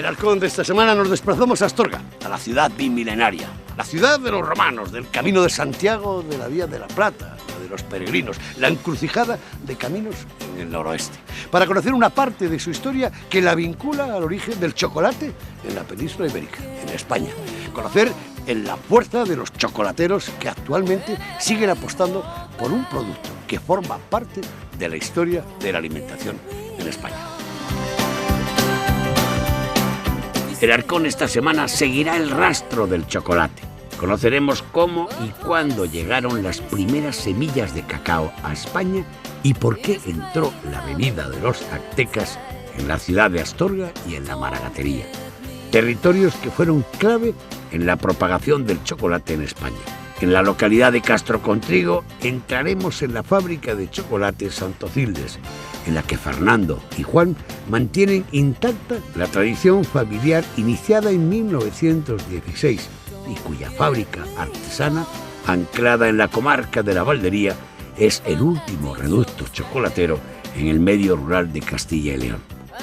Arcón de esta semana nos desplazamos a Astorga, a la ciudad bimilenaria, la ciudad de los romanos, del Camino de Santiago, de la Vía de la Plata, la de los peregrinos, la encrucijada de caminos en el noroeste, para conocer una parte de su historia que la vincula al origen del chocolate en la península ibérica, en España. Conocer en la fuerza de los chocolateros que actualmente siguen apostando por un producto que forma parte de la historia de la alimentación en España. El Arcón esta semana seguirá el rastro del chocolate. Conoceremos cómo y cuándo llegaron las primeras semillas de cacao a España y por qué entró la bebida de los aztecas en la ciudad de Astorga y en la Maragatería. Territorios que fueron clave en la propagación del chocolate en España. En la localidad de Castro Contrigo entraremos en la fábrica de chocolate Santocildes, en la que Fernando y Juan mantienen intacta la tradición familiar iniciada en 1916 y cuya fábrica artesana, anclada en la comarca de la Valdería, es el último reducto chocolatero en el medio rural de Castilla y León.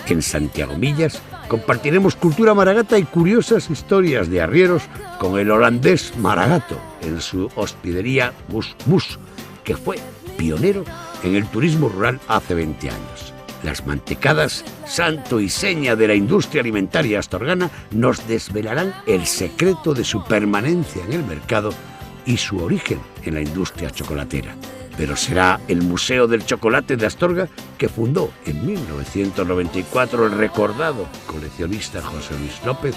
En Santiago Millas compartiremos cultura maragata y curiosas historias de arrieros con el holandés Maragato en su hospedería Gus Mus, que fue pionero en el turismo rural hace 20 años. Las mantecadas, santo y seña de la industria alimentaria astorgana, nos desvelarán el secreto de su permanencia en el mercado y su origen en la industria chocolatera. Pero será el Museo del Chocolate de Astorga que fundó en 1994 el recordado coleccionista José Luis López,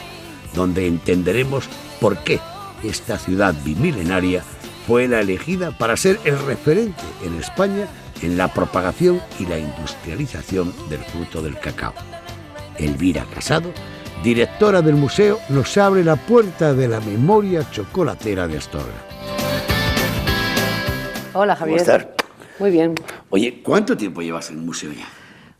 donde entenderemos por qué esta ciudad bimilenaria fue la elegida para ser el referente en España en la propagación y la industrialización del fruto del cacao. Elvira Casado, directora del museo, nos abre la puerta de la memoria chocolatera de Astorga. Hola, Javier. ¿Cómo estás? Muy bien. Oye, ¿cuánto tiempo llevas en el museo ya?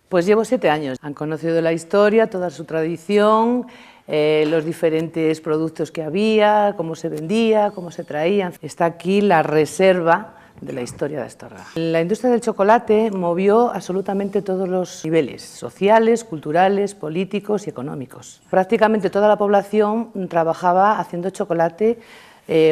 Pues llevo 7 años. Han conocido la historia, toda su tradición, los diferentes productos que había, cómo se vendía, cómo se traían. Está aquí la reserva de la historia de Astorga. La industria del chocolate movió absolutamente todos los niveles, sociales, culturales, políticos y económicos. Prácticamente toda la población trabajaba haciendo chocolate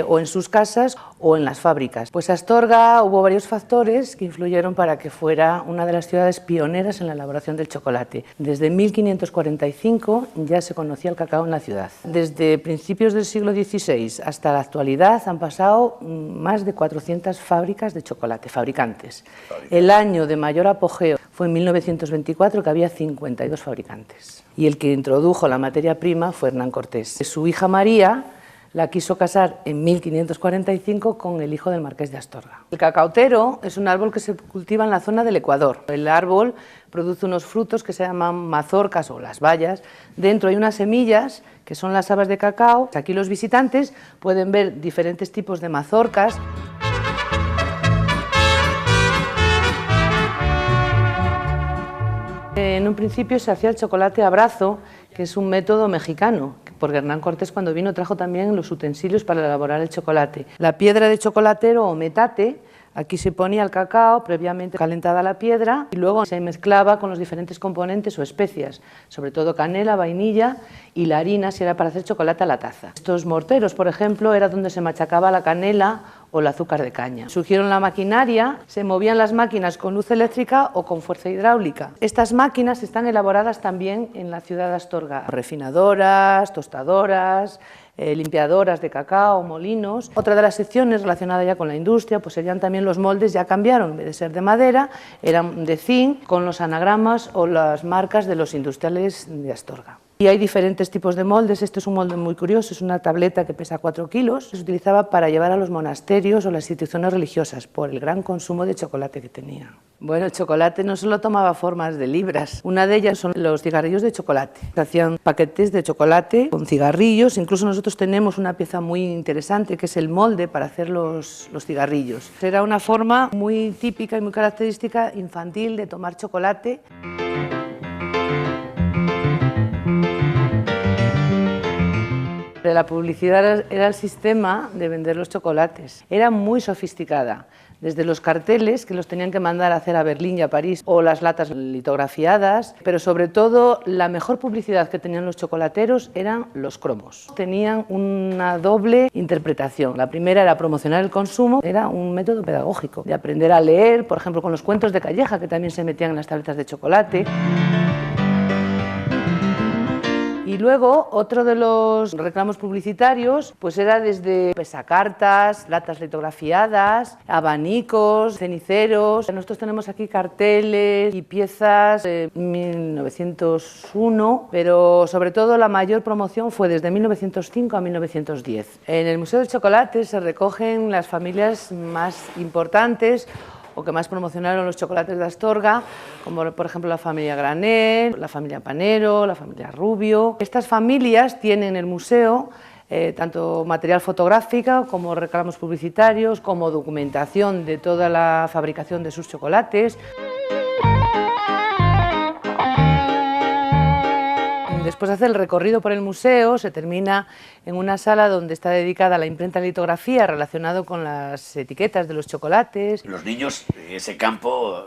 o en sus casas o en las fábricas. Pues Astorga hubo varios factores que influyeron para que fuera una de las ciudades pioneras en la elaboración del chocolate. Desde 1545 ya se conocía el cacao en la ciudad. Desde principios del siglo XVI hasta la actualidad han pasado más de 400 fábricas de chocolate, fabricantes. El año de mayor apogeo fue en 1924, que había 52 fabricantes. Y el que introdujo la materia prima fue Hernán Cortés. Su hija María la quiso casar en 1545 con el hijo del marqués de Astorga. El cacaotero es un árbol que se cultiva en la zona del Ecuador. El árbol produce unos frutos que se llaman mazorcas o las bayas. Dentro hay unas semillas que son las habas de cacao. Aquí los visitantes pueden ver diferentes tipos de mazorcas. En un principio se hacía el chocolate a brazo, que es un método mexicano, porque Hernán Cortés cuando vino trajo también los utensilios para elaborar el chocolate. La piedra de chocolatero o metate, aquí se ponía el cacao previamente calentada la piedra y luego se mezclaba con los diferentes componentes o especias, sobre todo canela, vainilla y la harina si era para hacer chocolate a la taza. Estos morteros, por ejemplo, era donde se machacaba la canela o el azúcar de caña. Surgieron la maquinaria, se movían las máquinas con luz eléctrica o con fuerza hidráulica. Estas máquinas están elaboradas también en la ciudad de Astorga. Refinadoras, tostadoras, limpiadoras de cacao, molinos. Otra de las secciones relacionada ya con la industria pues serían también los moldes, ya cambiaron, en vez de ser de madera, eran de zinc con los anagramas o las marcas de los industriales de Astorga. Y hay diferentes tipos de moldes. Este es un molde muy curioso, es una tableta que pesa 4 kilos. Se utilizaba para llevar a los monasterios o las instituciones religiosas por el gran consumo de chocolate que tenía. Bueno, el chocolate no solo tomaba formas de libras, una de ellas son los cigarrillos de chocolate. Se hacían paquetes de chocolate con cigarrillos, incluso nosotros tenemos una pieza muy interesante que es el molde para hacer los cigarrillos. Era una forma muy típica y muy característica infantil de tomar chocolate. la publicidad era el sistema de vender los chocolates. Era muy sofisticada. Desde los carteles, que los tenían que mandar a hacer a Berlín y a París, o las latas litografiadas, pero sobre todo la mejor publicidad que tenían los chocolateros eran los cromos. Tenían una doble interpretación. La primera era promocionar el consumo, era un método pedagógico, de aprender a leer, por ejemplo, con los cuentos de Calleja, que también se metían en las tabletas de chocolate. Y luego, otro de los reclamos publicitarios, pues era desde pesacartas, latas litografiadas, abanicos, ceniceros. Nosotros tenemos aquí carteles y piezas de 1901, pero sobre todo la mayor promoción fue desde 1905 a 1910. En el Museo del Chocolate se recogen las familias más importantes o que más promocionaron los chocolates de Astorga, como por ejemplo la familia Granel, la familia Panero, la familia Rubio. Estas familias tienen en el museo tanto material fotográfico como reclamos publicitarios, como documentación de toda la fabricación de sus chocolates. Después de hacer el recorrido por el museo, se termina en una sala donde está dedicada a la imprenta y litografía relacionado con las etiquetas de los chocolates. Los niños en ese campo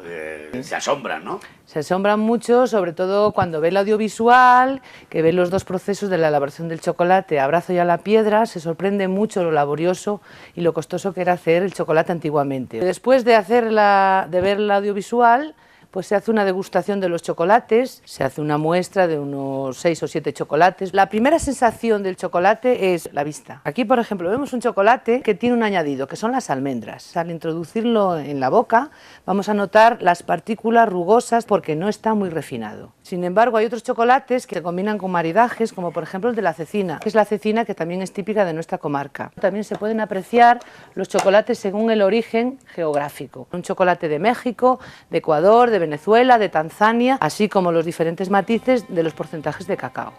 se asombran, ¿no? Se asombran mucho, sobre todo cuando ven el audiovisual, que ven los dos procesos de la elaboración del chocolate, a brazo y a la piedra. Se sorprende mucho lo laborioso y lo costoso que era hacer el chocolate antiguamente. Después de ver el audiovisual, pues se hace una degustación de los chocolates, se hace una muestra de unos 6 o 7 chocolates. La primera sensación del chocolate es la vista. Aquí, por ejemplo, vemos un chocolate que tiene un añadido, que son las almendras. Al introducirlo en la boca, vamos a notar las partículas rugosas porque no está muy refinado. Sin embargo, hay otros chocolates que se combinan con maridajes, como por ejemplo el de la cecina, que es la cecina que también es típica de nuestra comarca. También se pueden apreciar los chocolates según el origen geográfico. Un chocolate de México, de Ecuador, de Venezuela, de Tanzania, así como los diferentes matices de los porcentajes de cacao.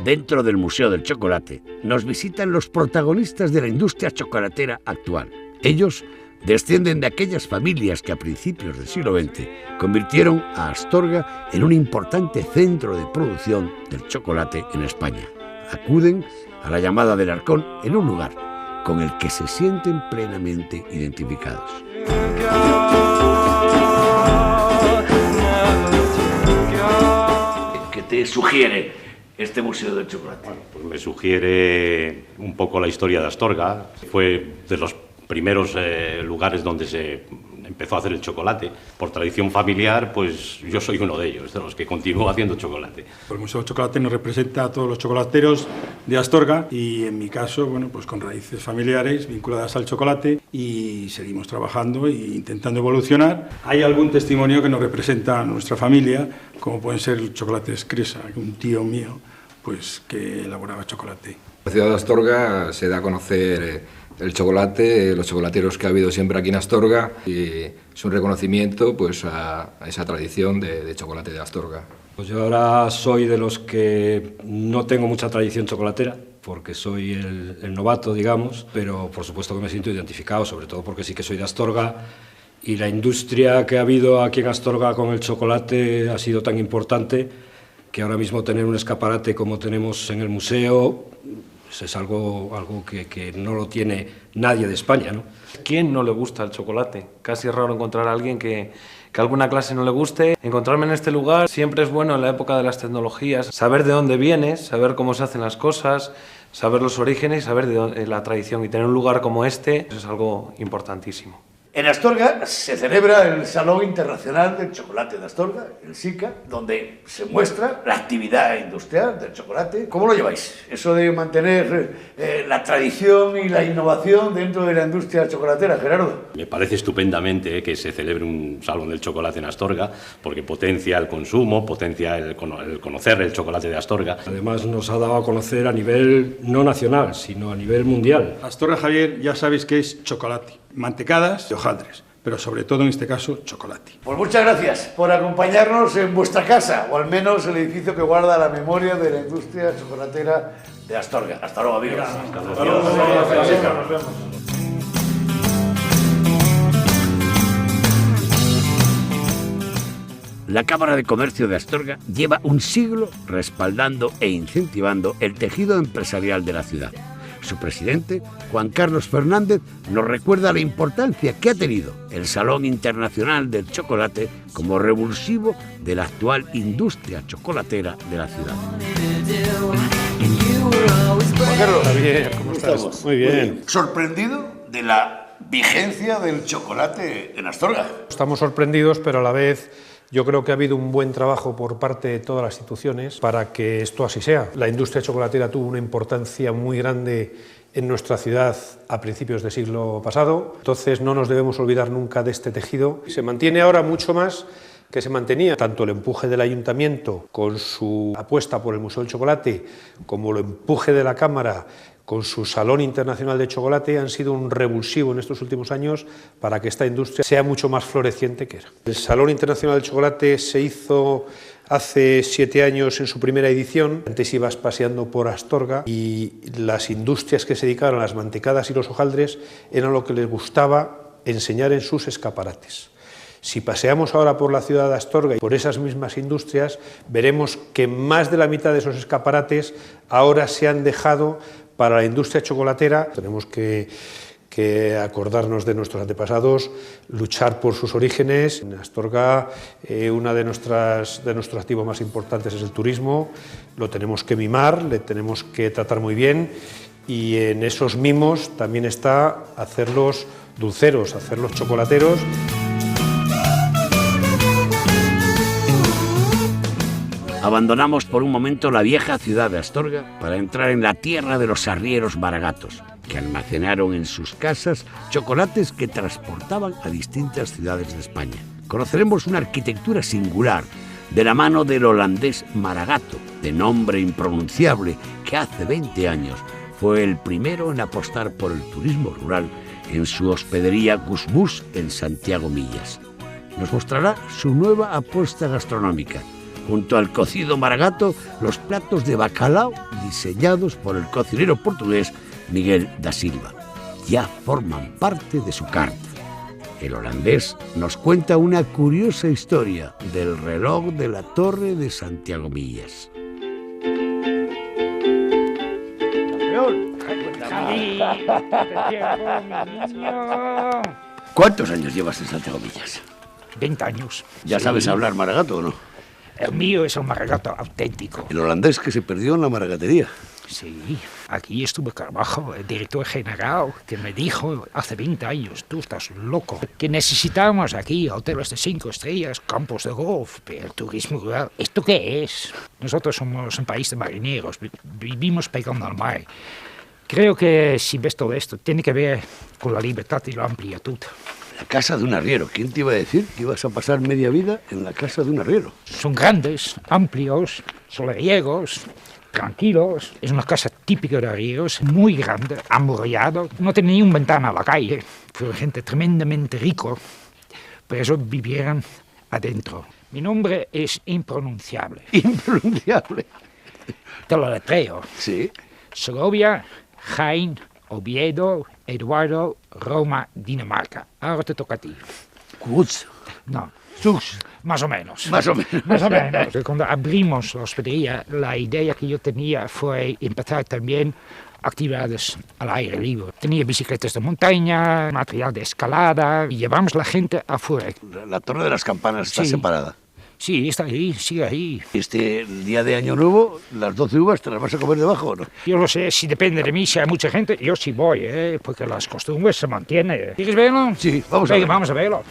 Dentro del Museo del Chocolate nos visitan los protagonistas de la industria chocolatera actual. Ellos descienden de aquellas familias que a principios del siglo XX convirtieron a Astorga en un importante centro de producción del chocolate en España. Acuden a la llamada del Arcón en un lugar con el que se sienten plenamente identificados. ¿Qué te sugiere este Museo del Chocolate? Bueno, pues me sugiere un poco la historia de Astorga. Fue de los primeros lugares donde se empezó a hacer el chocolate. Por tradición familiar, pues yo soy uno de ellos, de los que continúo haciendo chocolate. El Museo del Chocolate nos representa a todos los chocolateros de Astorga y en mi caso, bueno, pues con raíces familiares vinculadas al chocolate y seguimos trabajando e intentando evolucionar. Hay algún testimonio que nos representa a nuestra familia, como pueden ser el chocolate Cresa, un tío mío, pues que elaboraba chocolate. La ciudad de Astorga se da a conocer el chocolate, los chocolateros que ha habido siempre aquí en Astorga, y es un reconocimiento pues a esa tradición de chocolate de Astorga. Pues yo ahora soy de los que no tengo mucha tradición chocolatera, porque soy el novato, digamos, pero por supuesto que me siento identificado, sobre todo porque sí que soy de Astorga, y la industria que ha habido aquí en Astorga con el chocolate ha sido tan importante que ahora mismo tener un escaparate como tenemos en el museo pues es algo que no lo tiene nadie de España, ¿no? ¿Quién no le gusta el chocolate? Casi es raro encontrar a alguien que alguna clase no le guste. Encontrarme en este lugar siempre es bueno en la época de las tecnologías. Saber de dónde vienes, saber cómo se hacen las cosas, saber los orígenes y saber de la tradición. Y tener un lugar como este es algo importantísimo. En Astorga se celebra el Salón Internacional del Chocolate de Astorga, el SICA, donde se muestra la actividad industrial del chocolate. ¿Cómo lo lleváis? Eso de mantener la tradición y la innovación dentro de la industria chocolatera, Gerardo. Me parece estupendamente que se celebre un Salón del Chocolate en Astorga, porque potencia el consumo, potencia el conocer el chocolate de Astorga. Además nos ha dado a conocer a nivel no nacional, sino a nivel mundial. Astorga, Javier, ya sabéis que es chocolate, mantecadas y hojaldres, pero sobre todo en este caso chocolate. Pues muchas gracias por acompañarnos en vuestra casa, o al menos el edificio que guarda la memoria de la industria chocolatera de Astorga. Hasta luego, amigos. Hasta luego. Nos vemos. La Cámara de Comercio de Astorga lleva un siglo respaldando e incentivando el tejido empresarial de la ciudad. Su presidente, Juan Carlos Fernández, nos recuerda la importancia que ha tenido el Salón Internacional del Chocolate como revulsivo de la actual industria chocolatera de la ciudad. Juan Carlos, Javier, ¿cómo estás? Muy bien. ¿Sorprendido de la vigencia del chocolate en Astorga? Estamos sorprendidos, pero a la vez yo creo que ha habido un buen trabajo por parte de todas las instituciones para que esto así sea. La industria chocolatera tuvo una importancia muy grande en nuestra ciudad a principios del siglo pasado, entonces no nos debemos olvidar nunca de este tejido. Se mantiene ahora mucho más que se mantenía, tanto el empuje del Ayuntamiento con su apuesta por el Museo del Chocolate como el empuje de la Cámara con su Salón Internacional de Chocolate han sido un revulsivo en estos últimos años para que esta industria sea mucho más floreciente que era. El Salón Internacional del Chocolate se hizo hace 7 años en su primera edición. Antes ibas paseando por Astorga y las industrias que se dedicaron a las mantecadas y los hojaldres eran lo que les gustaba enseñar en sus escaparates. Si paseamos ahora por la ciudad de Astorga y por esas mismas industrias, veremos que más de la mitad de esos escaparates ahora se han dejado para la industria chocolatera. Tenemos que acordarnos de nuestros antepasados, luchar por sus orígenes. En Astorga, una de nuestros activos más importantes es el turismo. Lo tenemos que mimar, le tenemos que tratar muy bien, y en esos mimos también está hacerlos dulceros, hacerlos chocolateros. Abandonamos por un momento la vieja ciudad de Astorga para entrar en la tierra de los arrieros maragatos, que almacenaron en sus casas chocolates que transportaban a distintas ciudades de España. Conoceremos una arquitectura singular de la mano del holandés Maragato, de nombre impronunciable, que hace 20 años fue el primero en apostar por el turismo rural en su hospedería Gusbús en Santiago Millas. Nos mostrará su nueva apuesta gastronómica. Junto al cocido Maragato, los platos de bacalao diseñados por el cocinero portugués Miguel da Silva ya forman parte de su carta. El holandés nos cuenta una curiosa historia del reloj de la Torre de Santiago Millas. ¿Cuántos años llevas en Santiago Millas? 20 años. ¿Ya sabes hablar maragato o no? El mío es un maragato auténtico. El holandés que se perdió en la maragatería. Sí, aquí estuvo Carvajo, el director general, que me dijo hace 20 años, tú estás loco, que necesitamos aquí hoteles de 5 estrellas, campos de golf, el turismo rural. ¿Esto qué es? Nosotros somos un país de marineros, vivimos pegando al mar. Creo que si ves todo esto, tiene que ver con la libertad y la amplitud. La casa de un arriero. ¿Quién te iba a decir que ibas a pasar media vida en la casa de un arriero? Son grandes, amplios, solariegos, tranquilos. Es una casa típica de arrieros, muy grande, amurallado. No tiene ni una ventana a la calle. Fue gente tremendamente rico. Por eso vivieron adentro. Mi nombre es impronunciable. ¿Impronunciable? Te lo letreo. Sí. Segovia, Jaén, Oviedo, Eduardo, Roma, Dinamarca. Ahora te toca a ti. Kutz. No. Sux. Más o menos. Más o menos. Más o menos. Cuando abrimos la hospedería, la idea que yo tenía fue empezar también actividades al aire libre. Tenía bicicletas de montaña, material de escalada, y llevamos la gente afuera. La Torre de las Campanas está separada. Sí, está ahí, sigue ahí. Este día de Año Nuevo, las 12 uvas, ¿te las vas a comer debajo o no? Yo lo sé, si depende de mí, si hay mucha gente, yo sí voy, porque las costumbres se mantienen. ¿Quieres verlo? Sí, vamos a verlo. Vamos a verlo.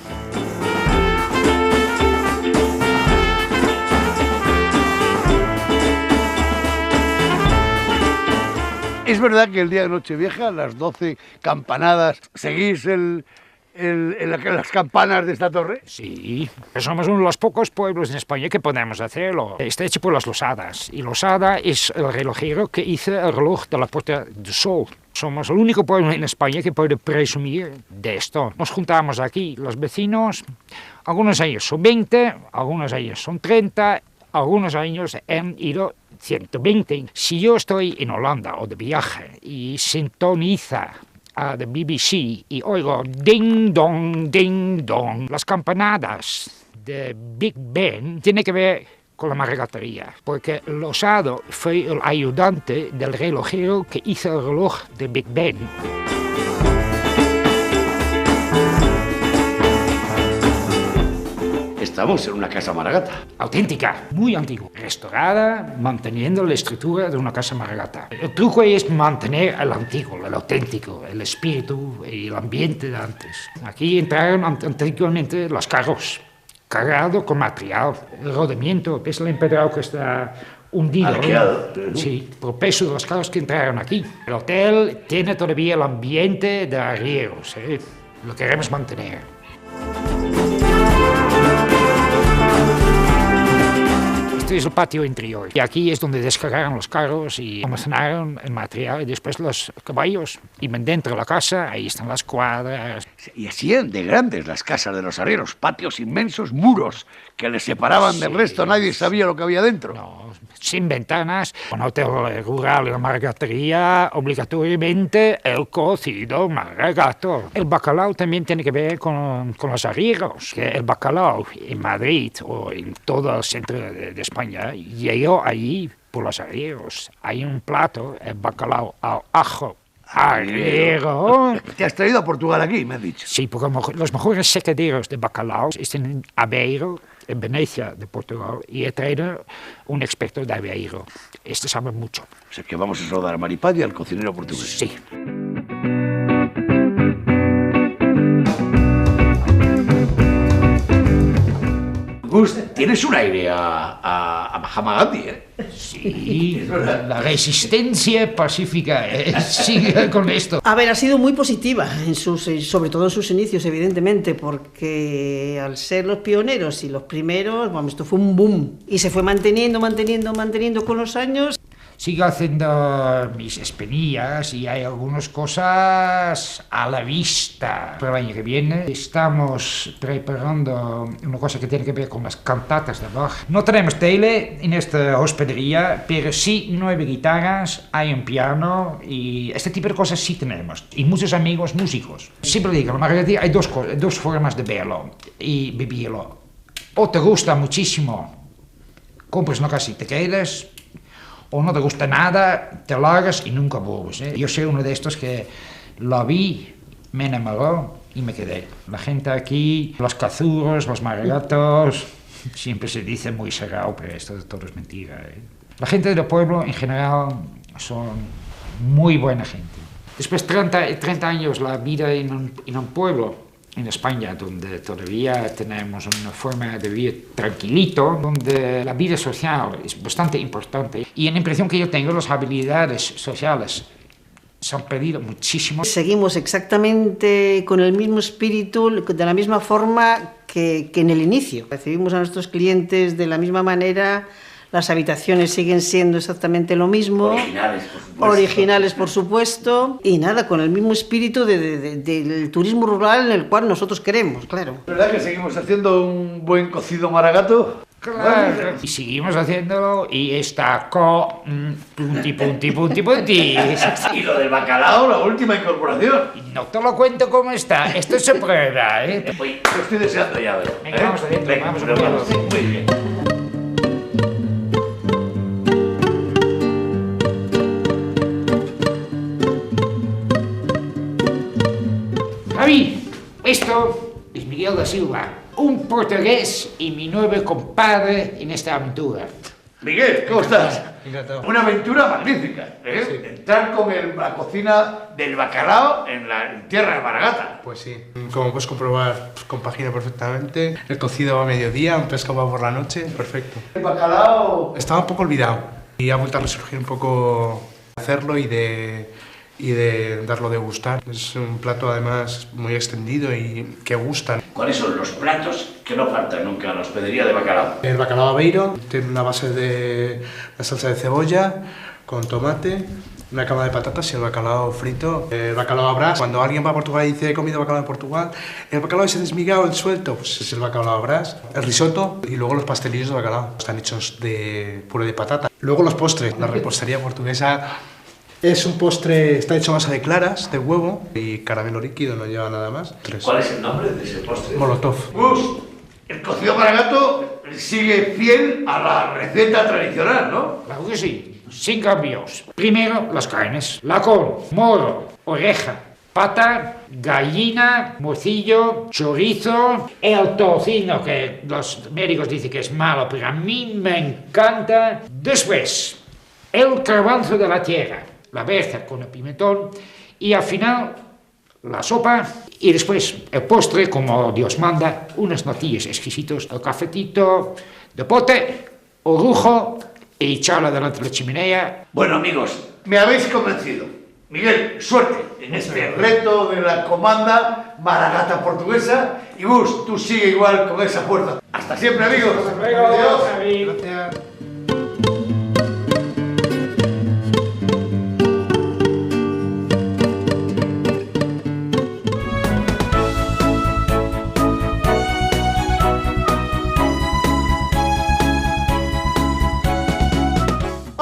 Es verdad que el día de Nochevieja, las 12 campanadas, ¿seguís las campanas de esta torre? Sí, somos uno de los pocos pueblos en España que podemos hacerlo. Está hecho por las Losadas, y Losada es el relojero que hizo el reloj de la Puerta del Sol. Somos el único pueblo en España que puede presumir de esto. Nos juntamos aquí, los vecinos, algunos años son 20, algunos años son 30, algunos años han ido 120. Si yo estoy en Holanda o de viaje y sintoniza a la BBC y oigo ding dong, las campanadas de Big Ben, tiene que ver con la maragatería, porque Losado fue el ayudante del relojero que hizo el reloj de Big Ben. Estamos en una casa maragata. Auténtica, muy antigua, restaurada, manteniendo la estructura de una casa maragata. El truco es mantener el antiguo, el auténtico, el espíritu y el ambiente de antes. Aquí entraron antiguamente los carros, cargado con material. El rodamiento, ves el empedrado que está hundido. Arqueado. Sí, por el peso de los carros que entraron aquí. El hotel tiene todavía el ambiente de arrieros, lo queremos mantener. Este es el patio interior. Y aquí es donde descargaron los carros y almacenaron el material y después los caballos. Y dentro de la casa, ahí están las cuadras. Y así eran de grandes las casas de los arrieros, patios inmensos, muros que les separaban del resto, nadie sabía lo que había dentro. No, sin ventanas. Un hotel rural y la maragatería, obligatoriamente el cocido maragato. El bacalao también tiene que ver con los arrieros, que el bacalao en Madrid o en todo el centro de España llegó allí por los arrieros. Hay un plato, el bacalao al ajo. Arriero. ¿Te has traído a Portugal aquí, me has dicho? Sí, porque los mejores secaderos de bacalao están en Aveiro, en Venecia de Portugal, y he traído un experto de Aveiro. Este sabe mucho. O sea que vamos a saludar a Maripadi, al cocinero portugués. Sí. Gus, tienes un aire a Mahatma Gandhi, ¿eh? Sí, la resistencia pacífica, sigue con esto. A ver, ha sido muy positiva, sobre todo en sus inicios, evidentemente, porque al ser los pioneros y los primeros, vamos, esto fue un boom. Y se fue manteniendo con los años. Sigo haciendo mis espinillas y hay algunas cosas a la vista. Para el año que viene estamos preparando una cosa que tiene que ver con las cantatas de Bach. No tenemos tele en esta hospedería, pero sí 9 guitarras, hay un piano y este tipo de cosas sí tenemos. Y muchos amigos músicos. Siempre digo, en la maragatería hay dos formas de verlo y vivirlo. O te gusta muchísimo, compras una casa y te quedas. O no te gusta nada, te largas y nunca vuelves. Yo soy uno de estos que lo vi, me enamoró y me quedé. La gente aquí, los cazuros, los maragatos, siempre se dice muy cerrado, pero esto todo es mentira. La gente del pueblo en general son muy buena gente. Después de 30 años la vida en un pueblo, en España, donde todavía tenemos una forma de vivir tranquilito, donde la vida social es bastante importante. Y en la impresión que yo tengo, las habilidades sociales se han perdido muchísimo. Seguimos exactamente con el mismo espíritu, de la misma forma que en el inicio. Recibimos a nuestros clientes de la misma manera. Las habitaciones siguen siendo exactamente lo mismo. Originales, por supuesto. Y nada, con el mismo espíritu del turismo rural en el cual nosotros queremos, claro. ¿Verdad que seguimos haciendo un buen cocido maragato? Claro. Y seguimos haciéndolo y está punti. Y lo del bacalao, la última incorporación. No te lo cuento cómo está, esto se prueba, Uy, lo estoy deseando ya, ¿verdad? Venga, vamos adentro, vamos a muy bien. Javi, esto es Miguel da Silva, un portugués y mi nuevo compadre en esta aventura. Miguel, ¿cómo estás? Encantado. Una aventura magnífica, ¿eh? Sí. Entrar con la cocina del bacalao en la tierra de Maragata. Pues sí, como puedes comprobar, pues, compagina perfectamente. El cocido va a mediodía, un pescado va por la noche, perfecto. El bacalao Estaba un poco olvidado y ha vuelto a resurgir un poco hacerlo y de darlo de gustar. Es un plato además muy extendido y que gusta. ¿Cuáles son los platos que no faltan nunca en la hospedería de bacalao? El bacalao Aveiro tiene una base de la salsa de cebolla con tomate, una cama de patatas y el bacalao frito. El bacalao a brás, cuando alguien va a Portugal y dice he comido bacalao en Portugal, el bacalao ese desmigado, el suelto, pues es el bacalao a brás. El risotto y luego los pastelillos de bacalao, están hechos de puré de patata. Luego los postres, la repostería portuguesa Es un postre, está hecho a base de claras, de huevo y caramelo líquido, no lleva nada más. 3. ¿Cuál es el nombre de ese postre? Molotov. Gus, el cocido maragato sigue fiel a la receta tradicional, ¿no? Claro que sí, sin cambios. Primero, las carnes. La col, moro, oreja, pata, gallina, morcillo, chorizo, el tocino, que los médicos dicen que es malo, pero a mí me encanta. Después, el garbanzo de la tierra, la berza con el pimentón, y al final, la sopa, y después el postre, como Dios manda, unos natillos exquisitos, el cafetito de pote, orujo y charla delante de la chimenea. Bueno, amigos, me habéis convencido. Miguel, suerte en este reto de la comanda maragata portuguesa. Y Gus, tú sigue igual con esa fuerza. Hasta siempre, amigos. Hasta luego. Adiós. Gracias.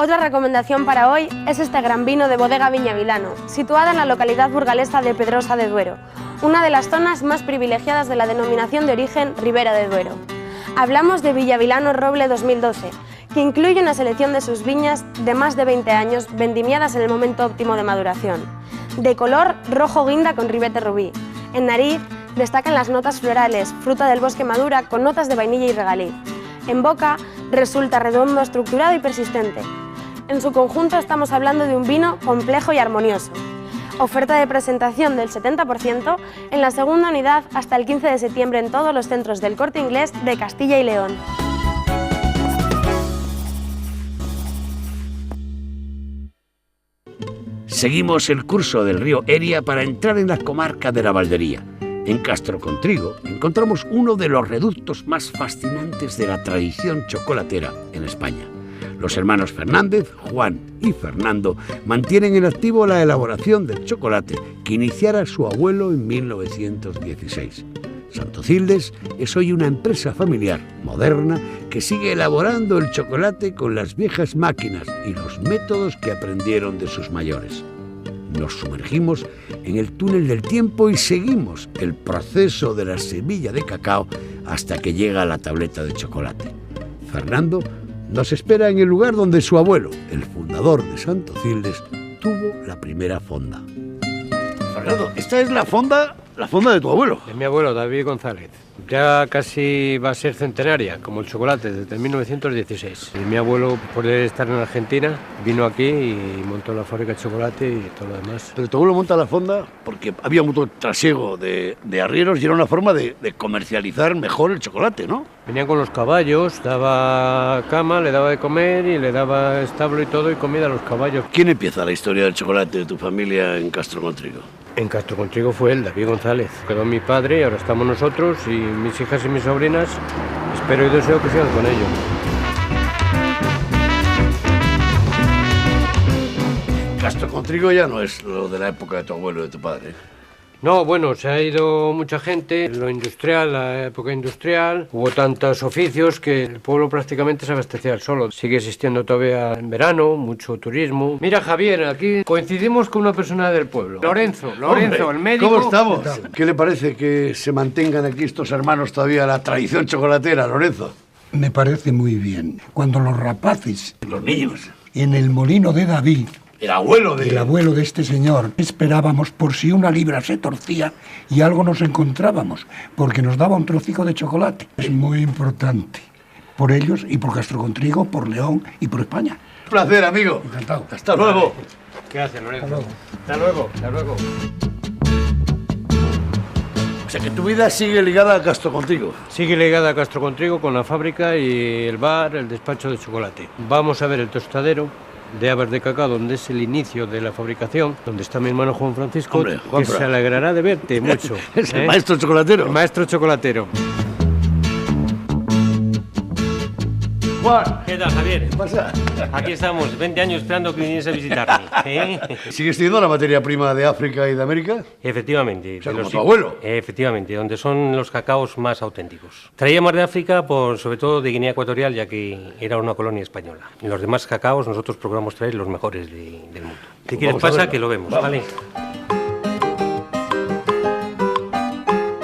Otra recomendación para hoy es este gran vino de Bodega Viñavilano, situada en la localidad burgalesa de Pedrosa de Duero, una de las zonas más privilegiadas de la denominación de origen Ribera de Duero. Hablamos de Villavilano Roble 2012, que incluye una selección de sus viñas de más de 20 años vendimiadas en el momento óptimo de maduración. De color rojo guinda con ribete rubí. En nariz destacan las notas florales, fruta del bosque madura con notas de vainilla y regaliz. En boca resulta redondo, estructurado y persistente. En su conjunto estamos hablando de un vino complejo y armonioso. Oferta de presentación del 70% en la segunda unidad hasta el 15 de septiembre en todos los centros del Corte Inglés de Castilla y León. Seguimos el curso del río Eria para entrar en la comarca de la Valdería. En Castro Contrigo encontramos uno de los reductos más fascinantes de la tradición chocolatera en España. Los hermanos Fernández, Juan y Fernando, mantienen en activo la elaboración del chocolate que iniciara su abuelo en 1916. Santocildes es hoy una empresa familiar, moderna, que sigue elaborando el chocolate con las viejas máquinas y los métodos que aprendieron de sus mayores. Nos sumergimos en el túnel del tiempo y seguimos el proceso de la semilla de cacao hasta que llega a la tableta de chocolate. Fernando nos espera en el lugar donde su abuelo, el fundador de Santocildes, tuvo la primera fonda. Fernando, esta es la fonda de tu abuelo. De mi abuelo, David González. Ya casi va a ser centenaria, como el chocolate, desde 1916. Y mi abuelo, por estar en Argentina, vino aquí y montó la fábrica de chocolate y todo lo demás. Pero tu abuelo monta la fonda porque había mucho trasiego de arrieros y era una forma de comercializar mejor el chocolate, ¿no? Venía con los caballos, daba cama, le daba de comer y le daba establo y todo y comida a los caballos. ¿Quién empieza la historia del chocolate de tu familia en Castro Contrigo? En Castro Contrigo fue él, David González. Quedó mi padre y ahora estamos nosotros y mis hijas y mis sobrinas. Espero y deseo que sigan con ello. Castro Contrigo ya no es lo de la época de tu abuelo y de tu padre. No, bueno, se ha ido mucha gente, lo industrial, la época industrial, hubo tantos oficios que el pueblo prácticamente se abastecía solo. Sigue existiendo todavía en verano, mucho turismo. Mira, Javier, aquí coincidimos con una persona del pueblo. Lorenzo, Hombre, el médico. ¿Cómo estamos? ¿Qué le parece que se mantengan aquí estos hermanos todavía la tradición chocolatera, Lorenzo? Me parece muy bien. Cuando los rapaces, los niños, en el molino de David, el abuelo de este señor, esperábamos por si una libra se torcía y algo nos encontrábamos, porque nos daba un trocico de chocolate. Es muy importante por ellos y por Castro Contrigo, por León y por España. Un placer, amigo. Encantado. Hasta luego. ¿Qué hace, Lorenzo? Hasta luego. Hasta luego. O sea que tu vida sigue ligada a Castro Contrigo. Sigue ligada a Castro Contrigo con la fábrica y el bar, el despacho de chocolate. Vamos a ver el tostadero de habas de cacao, donde es el inicio de la fabricación, donde está mi hermano Juan Francisco, Hombre, que se alegrará de verte mucho. Es el maestro chocolatero. El maestro chocolatero. Juan. ¿Qué tal, Javier? ¿Qué pasa? Aquí estamos, 20 años esperando que viniese a visitarme. ¿Sigues teniendo la materia prima de África y de América? Efectivamente. O sea, como tu abuelo. Efectivamente, donde son los cacaos más auténticos. Traíamos de África, sobre todo de Guinea Ecuatorial, ya que era una colonia española. Y los demás cacaos nosotros procuramos traer los mejores del mundo. Si quieres pasa, que lo vemos, ¿vale?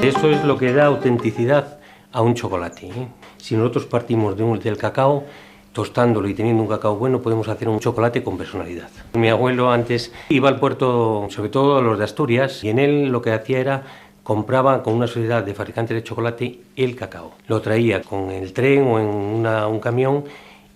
Eso es lo que da autenticidad a un chocolate, ¿eh? Si nosotros partimos del cacao, tostándolo y teniendo un cacao bueno, podemos hacer un chocolate con personalidad. Mi abuelo antes iba al puerto, sobre todo a los de Asturias, y en él lo que hacía era compraba con una sociedad de fabricantes de chocolate el cacao. Lo traía con el tren o en un camión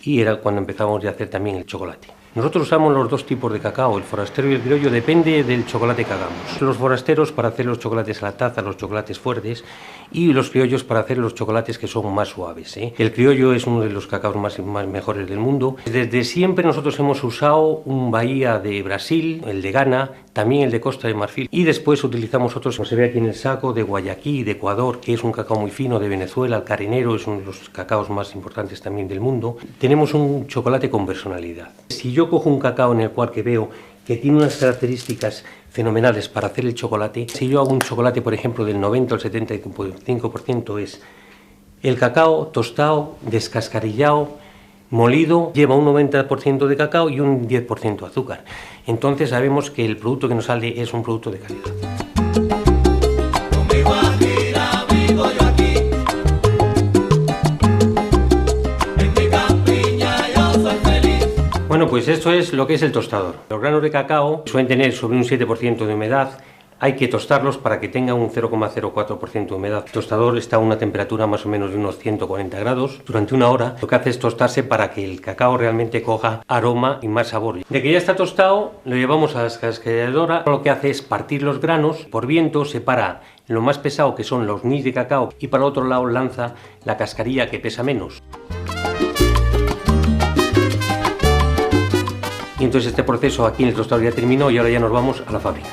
y era cuando empezábamos ya a hacer también el chocolate. Nosotros usamos los dos tipos de cacao, el forastero y el criollo, depende del chocolate que hagamos. Los forasteros para hacer los chocolates a la taza, los chocolates fuertes, y los criollos para hacer los chocolates que son más suaves, ¿eh? El criollo es uno de los cacaos más mejores del mundo. Desde siempre nosotros hemos usado un Bahía de Brasil, el de Ghana, también el de Costa de Marfil, y después utilizamos otros, como se ve aquí en el saco, de Guayaquil, de Ecuador, que es un cacao muy fino, de Venezuela, el carenero es uno de los cacaos más importantes también del mundo. Tenemos un chocolate con personalidad. Si yo cojo un cacao en el cual que veo que tiene unas características fenomenales para hacer el chocolate, si yo hago un chocolate, por ejemplo, del 90 al 75% es el cacao tostado, descascarillado, molido, lleva un 90% de cacao y un 10% de azúcar. Entonces sabemos que el producto que nos sale es un producto de calidad. Bueno, pues esto es lo que es el tostador. Los granos de cacao suelen tener sobre un 7% de humedad. Hay que tostarlos para que tenga un 0,04% de humedad. El tostador está a una temperatura más o menos de unos 140 grados durante una hora. Lo que hace es tostarse para que el cacao realmente coja aroma y más sabor. De que ya está tostado, lo llevamos a la descascarilladora. Lo que hace es partir los granos. Por viento separa lo más pesado, que son los nibs de cacao, y para el otro lado lanza la cascarilla, que pesa menos. Y entonces este proceso aquí en el tostador ya terminó y ahora ya nos vamos a la fábrica.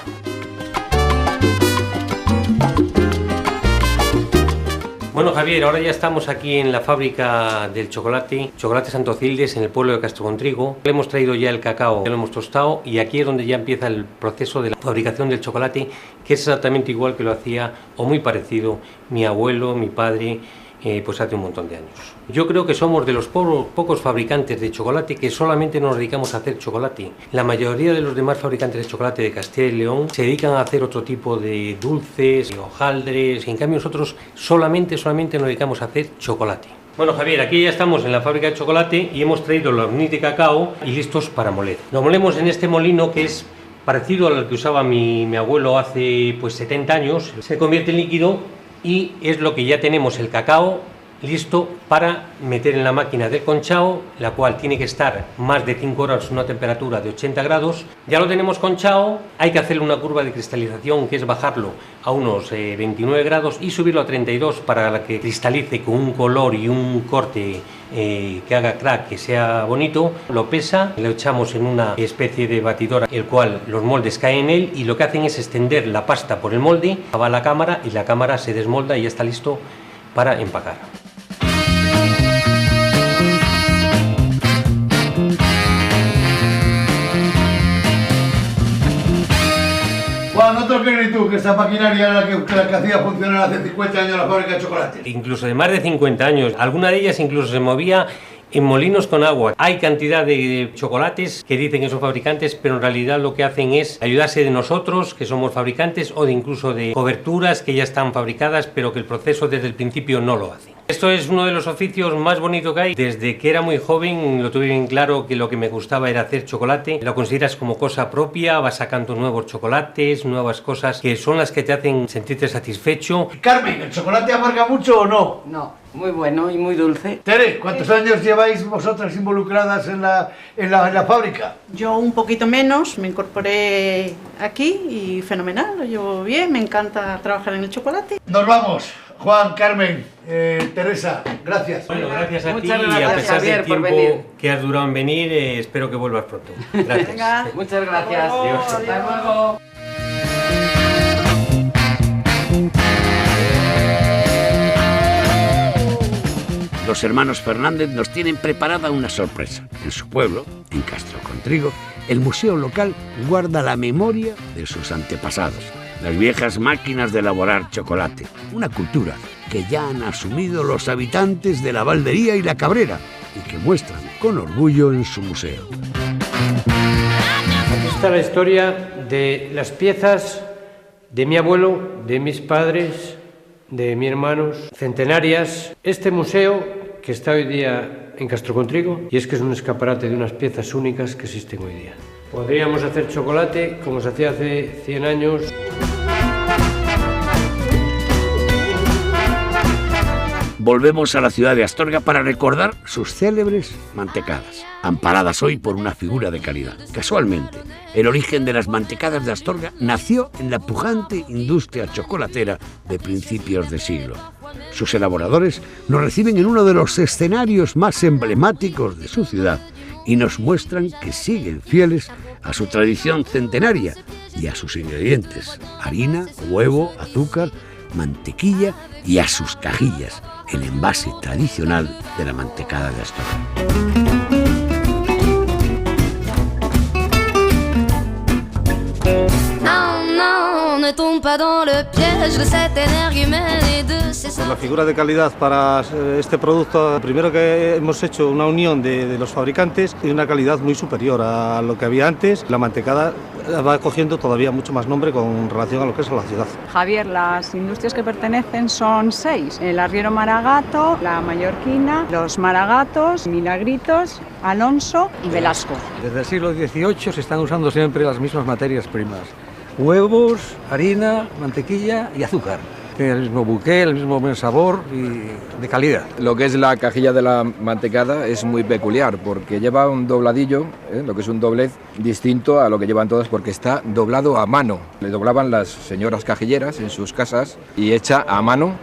Bueno, Javier, ahora ya estamos aquí en la fábrica del chocolate, Chocolate Santocildes, en el pueblo de Castrocontrigo. Le hemos traído ya el cacao, ya lo hemos tostado, y aquí es donde ya empieza el proceso de la fabricación del chocolate, que es exactamente igual que lo hacía, o muy parecido, mi abuelo, mi padre, pues hace un montón de años. Yo creo que somos de los pocos fabricantes de chocolate que solamente nos dedicamos a hacer chocolate. La mayoría de los demás fabricantes de chocolate de Castilla y León se dedican a hacer otro tipo de dulces, de hojaldres, y en cambio nosotros solamente nos dedicamos a hacer chocolate. Bueno, Javier, aquí ya estamos en la fábrica de chocolate y hemos traído los nibs de cacao y listos para moler. Lo molemos en este molino que es parecido al que usaba mi abuelo hace pues 70 años. Se convierte en líquido y es lo que ya tenemos el cacao listo para meter en la máquina del conchado, la cual tiene que estar más de 5 horas a una temperatura de 80 grados. Ya lo tenemos conchado, hay que hacerle una curva de cristalización, que es bajarlo a unos 29 grados y subirlo a 32 para que cristalice con un color y un corte que haga crack, que sea bonito. Lo pesa, lo echamos en una especie de batidora, el cual los moldes caen en él, y lo que hacen es extender la pasta por el molde, va a la cámara y la cámara se desmolda y ya está listo para empacar. Juan, ¿no te crees tú que esta maquinaria era la que hacía funcionar hace 50 años la fábrica de chocolate? Incluso de más de 50 años. Alguna de ellas incluso se movía en molinos con agua. Hay cantidad de chocolates que dicen que son fabricantes, pero en realidad lo que hacen es ayudarse de nosotros, que somos fabricantes, o de incluso de coberturas que ya están fabricadas, pero que el proceso desde el principio no lo hacen. Esto es uno de los oficios más bonitos que hay. Desde que era muy joven lo tuve bien claro que lo que me gustaba era hacer chocolate. Lo consideras como cosa propia, vas sacando nuevos chocolates, nuevas cosas que son las que te hacen sentirte satisfecho. Carmen, ¿el chocolate amarga mucho o no? No, muy bueno y muy dulce. Tere, ¿cuántos años lleváis vosotras involucradas en la fábrica? Yo un poquito menos, me incorporé aquí y fenomenal, lo llevo bien, me encanta trabajar en el chocolate. Nos vamos. Juan, Carmen, Teresa, gracias. Bueno, gracias a ti, gracias, y a pesar Javier, del tiempo que has durado en venir, espero que vuelvas pronto. Gracias. Venga, muchas gracias. Adiós. Hasta luego. los hermanos Fernández nos tienen preparada una sorpresa. En su pueblo, en Castrocontrigo, el museo local guarda la memoria de sus antepasados, las viejas máquinas de elaborar chocolate, una cultura que ya han asumido los habitantes de la Valdería y la Cabrera y que muestran con orgullo en su museo. Aquí está la historia de las piezas de mi abuelo, de mis padres, de mis hermanos, centenarias. Este museo que está hoy día en Castrocontrigo, y es que es un escaparate de unas piezas únicas que existen hoy día. Podríamos hacer chocolate como se hacía hace 100 años. Volvemos a la ciudad de Astorga para recordar sus célebres mantecadas, amparadas hoy por una figura de calidad. Casualmente, el origen de las mantecadas de Astorga nació en la pujante industria chocolatera de principios de siglo. Sus elaboradores nos reciben en uno de los escenarios más emblemáticos de su ciudad y nos muestran que siguen fieles a su tradición centenaria y a sus ingredientes: harina, huevo, azúcar, mantequilla y a sus cajillas, el envase tradicional de la mantecada de Astorga. La figura de calidad para este producto, primero que hemos hecho una unión de los fabricantes y una calidad muy superior a lo que había antes. La mantecada va cogiendo todavía mucho más nombre con relación a lo que es la ciudad. Javier, las industrias que pertenecen son 6. El arriero Maragato, la mallorquina, los Maragatos, Milagritos, Alonso y Velasco. Desde el siglo XVIII se están usando siempre las mismas materias primas: huevos, harina, mantequilla y azúcar. Tiene el mismo buque, el mismo buen sabor y de calidad. Lo que es la cajilla de la mantecada es muy peculiar porque lleva un dobladillo, lo que es un doblez distinto a lo que llevan todas, porque está doblado a mano. Le doblaban las señoras cajilleras en sus casas y hecha a mano,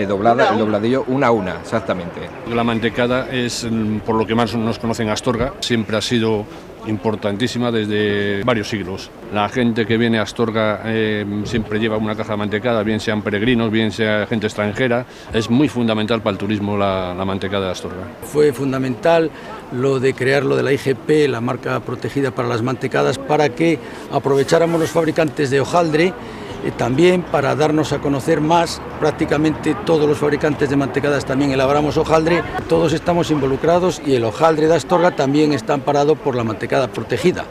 doblada, el dobladillo una a una, exactamente. La mantecada es, por lo que más nos conocen, Astorga. Siempre ha sido importantísima desde varios siglos. La gente que viene a Astorga siempre lleva una caja de mantecada, bien sean peregrinos, bien sea gente extranjera. Es muy fundamental para el turismo la mantecada de Astorga. Fue fundamental lo de crear lo de la IGP, la marca protegida para las mantecadas, para que aprovecháramos los fabricantes de hojaldre, también para darnos a conocer más. Prácticamente todos los fabricantes de mantecadas también elaboramos hojaldre, todos estamos involucrados y el hojaldre de Astorga también está amparado por la mantecada protegida.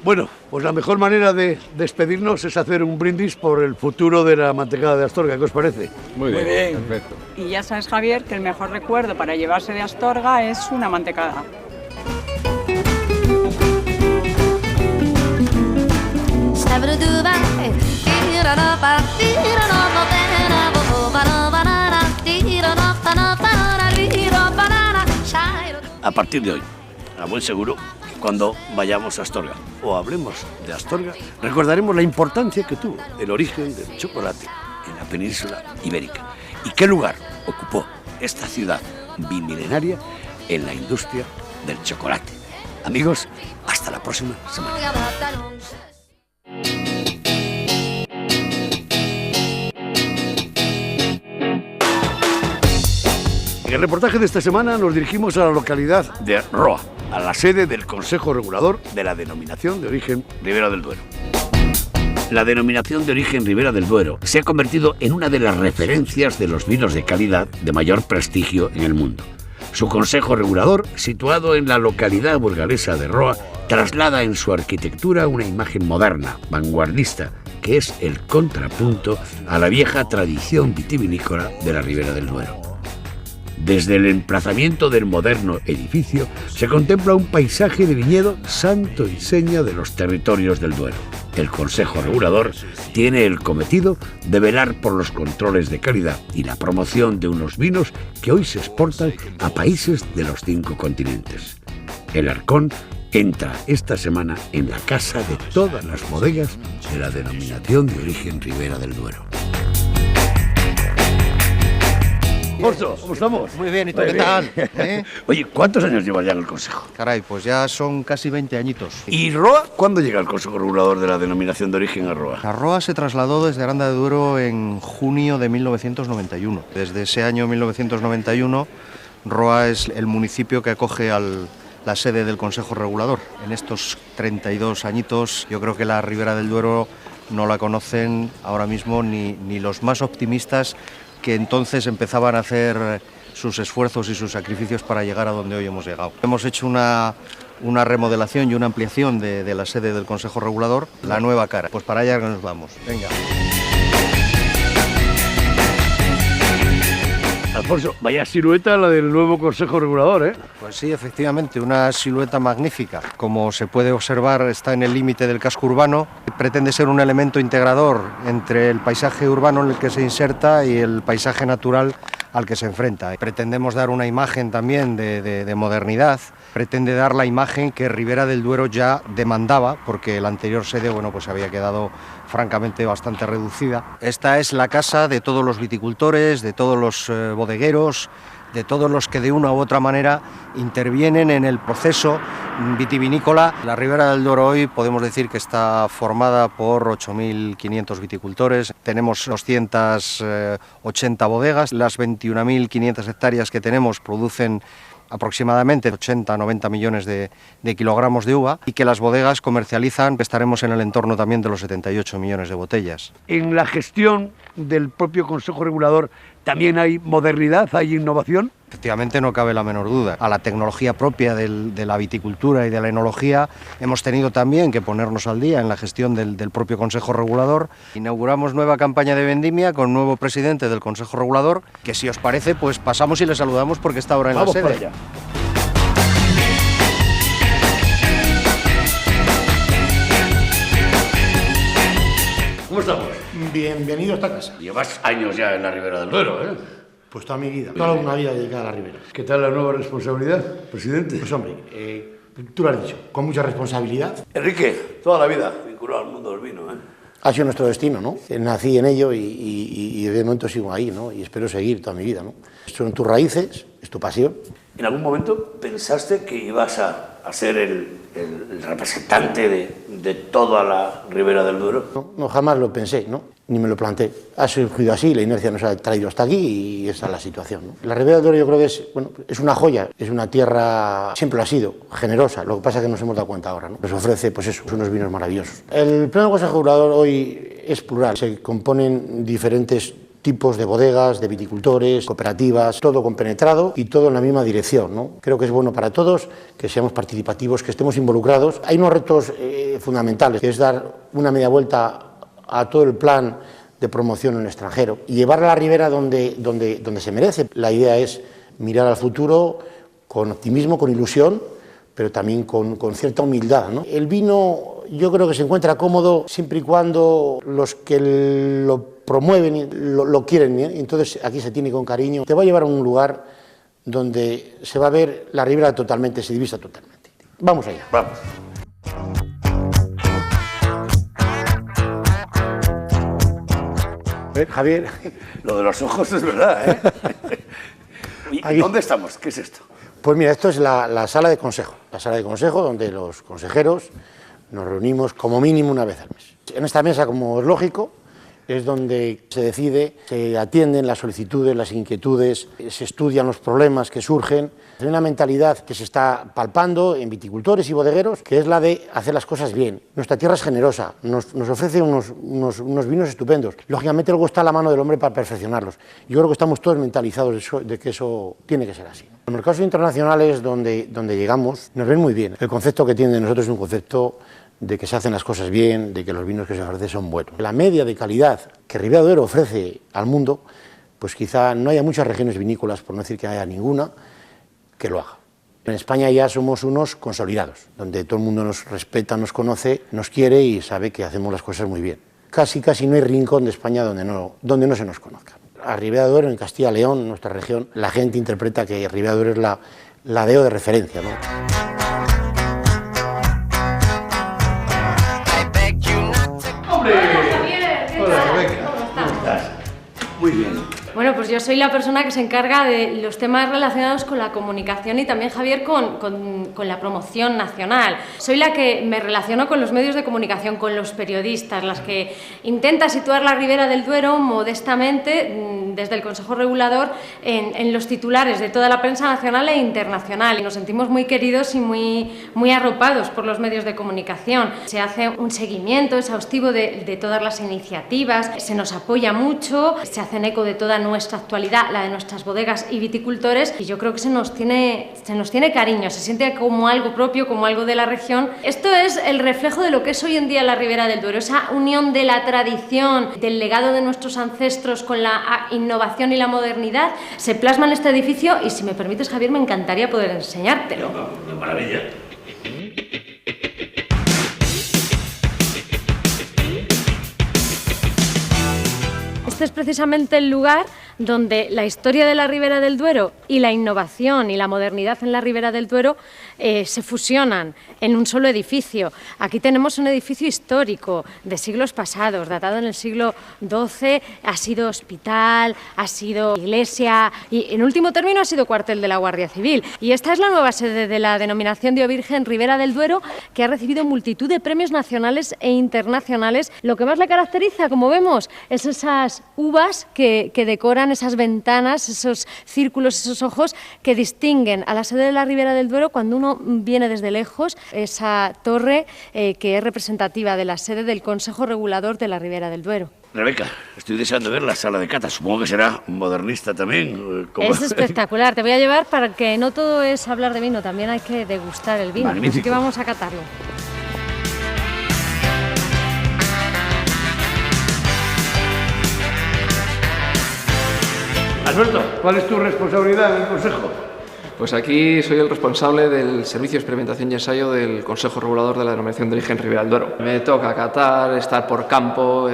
Bueno, pues la mejor manera de despedirnos es hacer un brindis por el futuro de la mantecada de Astorga. ¿Qué os parece? Muy bien. Perfecto. Y ya sabes, Javier, que el mejor recuerdo para llevarse de Astorga es una mantecada. A partir de hoy, a buen seguro, cuando vayamos a Astorga o hablemos de Astorga, recordaremos la importancia que tuvo el origen del chocolate en la península ibérica y qué lugar ocupó esta ciudad bimilenaria en la industria del chocolate. Amigos, hasta la próxima semana. En el reportaje de esta semana nos dirigimos a la localidad de Roa, a la sede del Consejo Regulador de la Denominación de Origen Ribera del Duero. La Denominación de Origen Ribera del Duero se ha convertido en una de las referencias de los vinos de calidad de mayor prestigio en el mundo. Su Consejo Regulador, situado en la localidad burgalesa de Roa, traslada en su arquitectura una imagen moderna, vanguardista, que es el contrapunto a la vieja tradición vitivinícola de la Ribera del Duero. Desde el emplazamiento del moderno edificio se contempla un paisaje de viñedo santo y seña de los territorios del Duero. El Consejo Regulador tiene el cometido de velar por los controles de calidad y la promoción de unos vinos que hoy se exportan a países de los 5 continentes. El Arcón entra esta semana en la casa de todas las bodegas de la Denominación de Origen Ribera del Duero. Jorge, ¿cómo estamos? Muy bien, ¿y tú qué tal? Oye, ¿cuántos años llevas ya en el Consejo? Caray, pues ya son casi 20 añitos. ¿Y Roa? ¿Cuándo llega el Consejo Regulador de la Denominación de Origen a Roa? La Roa se trasladó desde Aranda de Duero en junio de 1991. Desde ese año 1991 Roa es el municipio que acoge la sede del Consejo Regulador. En estos 32 añitos yo creo que la Ribera del Duero no la conocen ahora mismo ni los más optimistas que entonces empezaban a hacer sus esfuerzos y sus sacrificios para llegar a donde hoy hemos llegado. Hemos hecho una remodelación y una ampliación de la sede del Consejo Regulador, la nueva cara. Pues para allá nos vamos. Venga. Alfonso, vaya silueta la del nuevo Consejo Regulador, ¿eh? Pues sí, efectivamente, una silueta magnífica. Como se puede observar, está en el límite del casco urbano. Pretende ser un elemento integrador entre el paisaje urbano en el que se inserta y el paisaje natural al que se enfrenta. Pretendemos dar una imagen también de modernidad. Pretende dar la imagen que Ribera del Duero ya demandaba, porque la anterior sede, bueno, pues había quedado francamente bastante reducida. Esta es la casa de todos los viticultores, de todos los bodegueros, de todos los que de una u otra manera intervienen en el proceso vitivinícola. La Ribera del Duero hoy podemos decir que está formada por 8.500 viticultores, tenemos 280 bodegas, las 21.500 hectáreas que tenemos producen aproximadamente 80-90 millones de kilogramos de uva y que las bodegas comercializan, estaremos en el entorno también de los 78 millones de botellas. En la gestión del propio Consejo Regulador también hay modernidad, hay innovación. Efectivamente, no cabe la menor duda. A la tecnología propia de la viticultura y de la enología hemos tenido también que ponernos al día en la gestión del propio Consejo Regulador. Inauguramos nueva campaña de vendimia con nuevo presidente del Consejo Regulador, que si os parece, pues pasamos y le saludamos porque está ahora en la sede. Vamos para allá. ¿Cómo estamos? Bienvenido a esta casa. Llevas años ya en la Ribera del Duero, ¿eh? Pues toda mi vida, toda una vida dedicada a la Ribera. ¿Qué tal la nueva responsabilidad, presidente? Pues hombre, tú lo has dicho, con mucha responsabilidad. Enrique, toda la vida vinculado al mundo del vino, ¿eh? Ha sido nuestro destino, ¿no? Nací en ello y de momento sigo ahí, ¿no? Y espero seguir toda mi vida, ¿no? Son tus raíces, es tu pasión. ¿En algún momento pensaste que ibas a ser el representante de toda la Ribera del Duero? No, jamás lo pensé, ¿no? Ni me lo planteé. Ha surgido así, la inercia nos ha traído hasta aquí y esa es la situación, ¿no? La Ribera del Duero yo creo que es una joya, es una tierra, siempre lo ha sido, generosa. Lo que pasa es que nos hemos dado cuenta ahora, ¿no? Nos ofrece, pues eso, unos vinos maravillosos. El Pleno Consejo Regulador hoy es plural, se componen diferentes tipos de bodegas, de viticultores, cooperativas, todo compenetrado y todo en la misma dirección, ¿no? Creo que es bueno para todos que seamos participativos, que estemos involucrados. Hay unos retos fundamentales, que es dar una media vuelta a todo el plan de promoción en el extranjero y llevar a la Ribera donde se merece. La idea es mirar al futuro con optimismo, con ilusión, pero también con cierta humildad, ¿no? El vino yo creo que se encuentra cómodo siempre y cuando los que lo promueven lo quieren, ¿eh? Entonces aquí se tiene con cariño. Te va a llevar a un lugar donde se va a ver la Ribera totalmente, se divisa totalmente. Vamos allá. Vamos. Javier. Lo de los ojos es verdad, ¿eh? ¿Y dónde estamos? ¿Qué es esto? Pues mira, esto es la sala de consejo. La sala de consejo donde los consejeros nos reunimos como mínimo una vez al mes. En esta mesa, como es lógico, es donde se decide, se atienden las solicitudes, las inquietudes, se estudian los problemas que surgen. Hay una mentalidad que se está palpando en viticultores y bodegueros, que es la de hacer las cosas bien. Nuestra tierra es generosa, nos ofrece unos vinos estupendos. Lógicamente luego está a la mano del hombre para perfeccionarlos. Yo creo que estamos todos mentalizados de que eso tiene que ser así. Los mercados internacionales donde llegamos nos ven muy bien. El concepto que tienen de nosotros es un concepto de que se hacen las cosas bien, de que los vinos que se ofrecen son buenos. La media de calidad que Ribera del Duero ofrece al mundo, pues quizá no haya muchas regiones vinícolas, por no decir que haya ninguna, que lo haga. En España ya somos unos consolidados, donde todo el mundo nos respeta, nos conoce, nos quiere y sabe que hacemos las cosas muy bien. Casi no hay rincón de España donde no se nos conozca. A Ribera del Duero, en Castilla y León, nuestra región, la gente interpreta que Ribera del Duero es la DEO de referencia, ¿no? Hola, Rebeca. ¿Cómo estás? Muy bien. Bueno, pues yo soy la persona que se encarga de los temas relacionados con la comunicación y también, Javier, con la promoción nacional. Soy la que me relaciono con los medios de comunicación, con los periodistas, las que intenta situar la Ribera del Duero modestamente desde el Consejo Regulador en los titulares de toda la prensa nacional e internacional. Y nos sentimos muy queridos y muy arropados por los medios de comunicación. Se hace un seguimiento exhaustivo de todas las iniciativas, se nos apoya mucho, se hacen eco de toda nuestra actualidad, la de nuestras bodegas y viticultores, y yo creo que se nos tiene cariño, se siente como algo propio, como algo de la región. Esto es el reflejo de lo que es hoy en día la Ribera del Duero, esa unión de la tradición, del legado de nuestros ancestros con la innovación y la modernidad, se plasma en este edificio y, si me permites, Javier, me encantaría poder enseñártelo. ¡Qué maravilla! Este es precisamente el lugar donde la historia de la Ribera del Duero y la innovación y la modernidad en la Ribera del Duero se fusionan en un solo edificio. Aquí tenemos un edificio histórico de siglos pasados, datado en el siglo XII, ha sido hospital, ha sido iglesia y, en último término, ha sido cuartel de la Guardia Civil. Y esta es la nueva sede de la denominación de origen Ribera del Duero, que ha recibido multitud de premios nacionales e internacionales. Lo que más le caracteriza, como vemos, es esas uvas que decoran esas ventanas, esos círculos, esos ojos que distinguen a la sede de la Ribera del Duero cuando uno viene desde lejos, esa torre que es representativa de la sede del Consejo Regulador de la Ribera del Duero. Rebeca, estoy deseando ver la sala de cata. Supongo que será modernista también. Es espectacular. Te voy a llevar para que no todo es hablar de vino, también hay que degustar el vino. Magnífico. Así que vamos a catarlo. Alberto, ¿cuál es tu responsabilidad en el Consejo? Pues aquí soy el responsable del Servicio de Experimentación y Ensayo del Consejo Regulador de la Denominación de Origen Ribera del Duero. Me toca catar, estar por campo,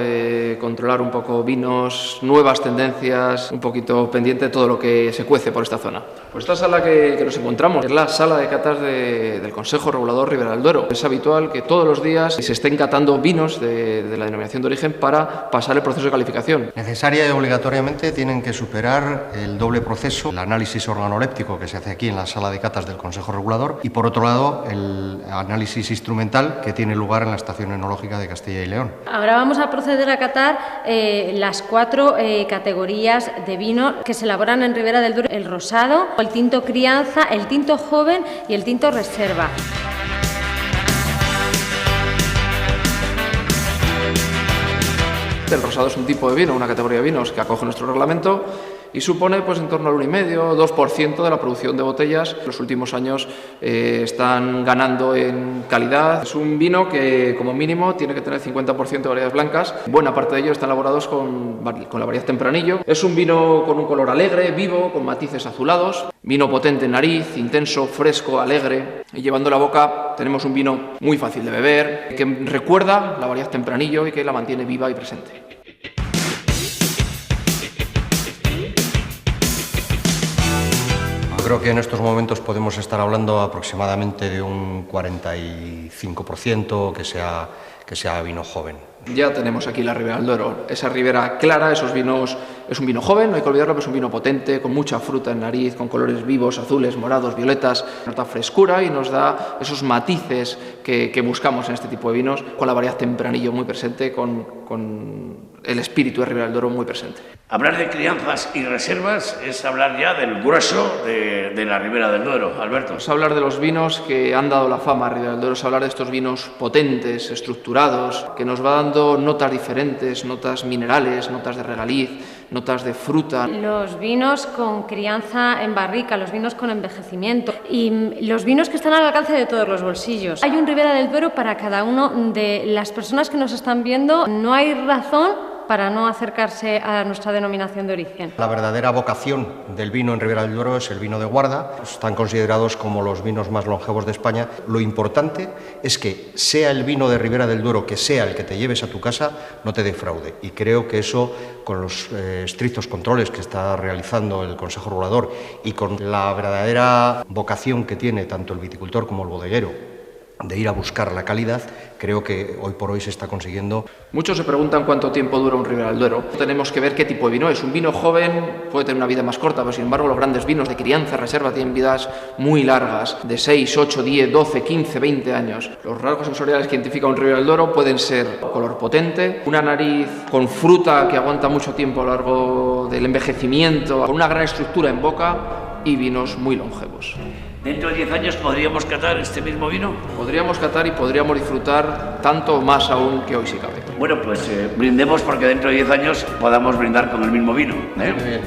controlar un poco vinos, nuevas tendencias, un poquito pendiente de todo lo que se cuece por esta zona. Pues esta sala que nos encontramos es la sala de catas del Consejo Regulador Ribera del Duero. Es habitual que todos los días se estén catando vinos de la Denominación de Origen para pasar el proceso de calificación. Necesaria y obligatoriamente tienen que superar el doble proceso, el análisis organoléptico que se hace aquí en la sala de catas del Consejo Regulador y, por otro lado, el análisis instrumental que tiene lugar en la Estación Enológica de Castilla y León. Ahora vamos a proceder a catar las 4 categorías de vino que se elaboran en Ribera del Duero: el rosado, el tinto crianza, el tinto joven y el tinto reserva. El rosado es un tipo de vino, una categoría de vinos que acoge nuestro reglamento y supone pues en torno al 1,5-2% de la producción de botellas. En los últimos años están ganando en calidad. Es un vino que como mínimo tiene que tener 50% de variedades blancas. Buena parte de ellos están elaborados con la variedad Tempranillo. Es un vino con un color alegre, vivo, con matices azulados. Vino potente en nariz, intenso, fresco, alegre. Y llevando la boca tenemos un vino muy fácil de beber, que recuerda la variedad Tempranillo y que la mantiene viva y presente. Creo que en estos momentos podemos estar hablando aproximadamente de un 45% que sea vino joven. Ya tenemos aquí la Ribera del Duero, esa ribera clara, esos vinos, es un vino joven, no hay que olvidarlo, pero es un vino potente, con mucha fruta en nariz, con colores vivos, azules, morados, violetas, nos da frescura y nos da esos matices que buscamos en este tipo de vinos, con la variedad Tempranillo muy presente, con el espíritu de Ribera del Duero muy presente. Hablar de crianzas y reservas es hablar ya del grueso de la Ribera del Duero, Alberto. Es hablar de los vinos que han dado la fama a Ribera del Duero, es hablar de estos vinos potentes, estructurados, que nos va dando notas diferentes, notas minerales, notas de regaliz, notas de fruta. Los vinos con crianza en barrica, los vinos con envejecimiento y los vinos que están al alcance de todos los bolsillos. Hay un Ribera del Duero para cada uno de las personas que nos están viendo. No hay razón para no acercarse a nuestra denominación de origen. La verdadera vocación del vino en Ribera del Duero es el vino de guarda. Están considerados como los vinos más longevos de España. Lo importante es que sea el vino de Ribera del Duero, que sea el que te lleves a tu casa, no te defraude. Y creo que eso, con los estrictos controles que está realizando el Consejo Regulador y con la verdadera vocación que tiene tanto el viticultor como el bodeguero de ir a buscar la calidad, creo que hoy por hoy se está consiguiendo. Muchos se preguntan cuánto tiempo dura un Ribera del Duero. Tenemos que ver qué tipo de vino es. Un vino joven puede tener una vida más corta, pero sin embargo los grandes vinos de crianza, reserva, tienen vidas muy largas, de 6, 8, 10, 12, 15, 20 años. Los rasgos sensoriales que identifica un Ribera del Duero pueden ser color potente, una nariz con fruta que aguanta mucho tiempo a lo largo del envejecimiento, con una gran estructura en boca y vinos muy longevos. ¿Dentro de 10 años podríamos catar este mismo vino? Podríamos catar y podríamos disfrutar tanto o más aún que hoy sí cabe. Bueno, pues brindemos porque dentro de 10 años podamos brindar con el mismo vino, ¿eh? Muy bien.